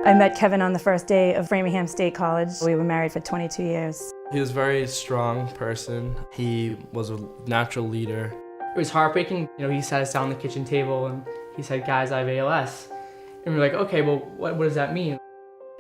I met Kevin on the first day of Framingham State College. We were married for 22 years. He was a very strong person. He was a natural leader. It was heartbreaking. He sat us down at the kitchen table and he said, "Guys, I have ALS." And we were like, okay, well, what does that mean?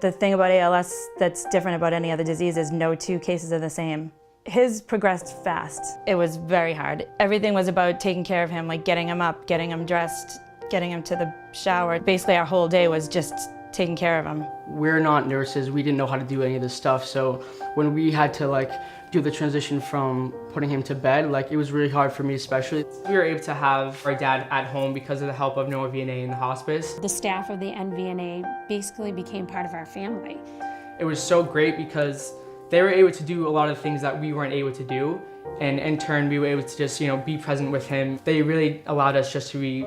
The thing about ALS that's different about any other disease is no two cases are the same. His progressed fast. It was very hard. Everything was about taking care of him, like getting him up, getting him dressed, getting him to the shower. Basically, our whole day was just taking care of him. We're not nurses. We didn't know how to do any of this stuff. So when we had to do the transition from putting him to bed, it was really hard for me especially. We were able to have our dad at home because of the help of NVNA in the hospice. The staff of the NVNA basically became part of our family. It was so great because they were able to do a lot of things that we weren't able to do. And in turn, we were able to just, be present with him. They really allowed us just to be,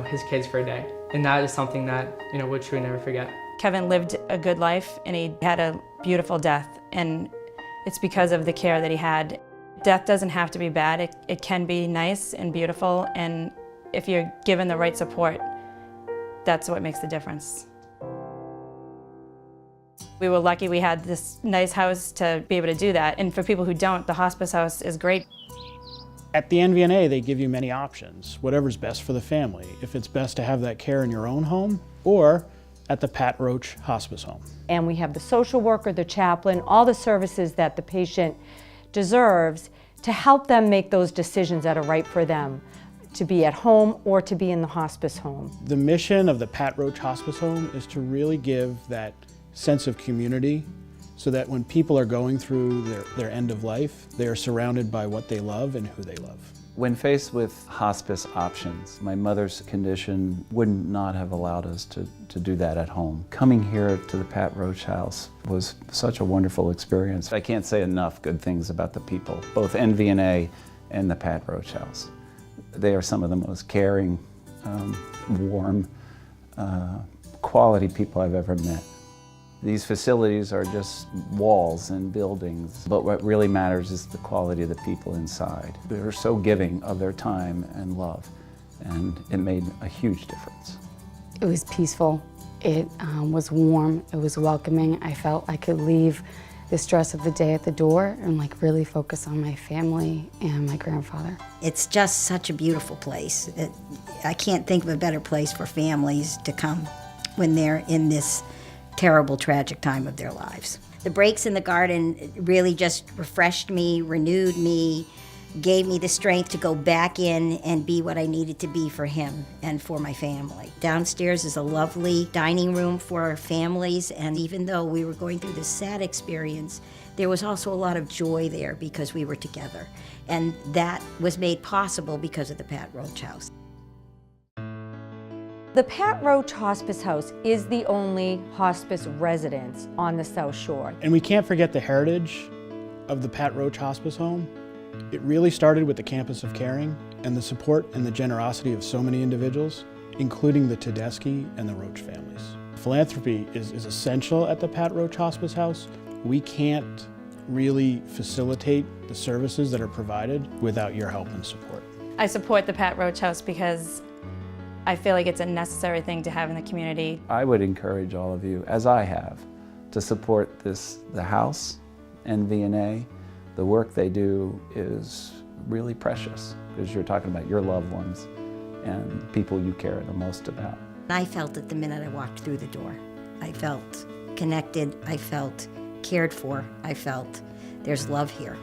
his kids for a day. And that is something that, we'll truly never forget. Kevin lived a good life and he had a beautiful death. And it's because of the care that he had. Death doesn't have to be bad. It can be nice and beautiful. And if you're given the right support, that's what makes the difference. We were lucky we had this nice house to be able to do that. And for people who don't, the hospice house is great. At the NVNA, they give you many options, whatever's best for the family. If it's best to have that care in your own home or at the Pat Roche Hospice Home. And we have the social worker, the chaplain, all the services that the patient deserves to help them make those decisions that are right for them, to be at home or to be in the hospice home. The mission of the Pat Roche Hospice Home is to really give that sense of community so that when people are going through their end of life, they are surrounded by what they love and who they love. When faced with hospice options, my mother's condition would not have allowed us to do that at home. Coming here to the Pat Roche House was such a wonderful experience. I can't say enough good things about the people, both NVNA and the Pat Roche House. They are some of the most caring, warm, quality people I've ever met. These facilities are just walls and buildings, but what really matters is the quality of the people inside. They're so giving of their time and love, and it made a huge difference. It was peaceful, it was warm, it was welcoming. I felt I could leave the stress of the day at the door and really focus on my family and my grandfather. It's just such a beautiful place. I can't think of a better place for families to come when they're in this terrible, tragic time of their lives. The breaks in the garden really just refreshed me, renewed me, gave me the strength to go back in and be what I needed to be for him and for my family. Downstairs is a lovely dining room for our families, and even though we were going through this sad experience, there was also a lot of joy there because we were together. And that was made possible because of the Pat Roche House. The Pat Roche Hospice House is the only hospice residence on the South Shore. And we can't forget the heritage of the Pat Roche Hospice Home. It really started with the Campus of Caring and the support and the generosity of so many individuals, including the Tedeschi and the Roche families. Philanthropy is essential at the Pat Roche Hospice House. We can't really facilitate the services that are provided without your help and support. I support the Pat Roche House because I feel like it's a necessary thing to have in the community. I would encourage all of you, as I have, to support the house, NVNA. The work they do is really precious because you're talking about your loved ones and people you care the most about. I felt it the minute I walked through the door. I felt connected, I felt cared for, I felt there's love here.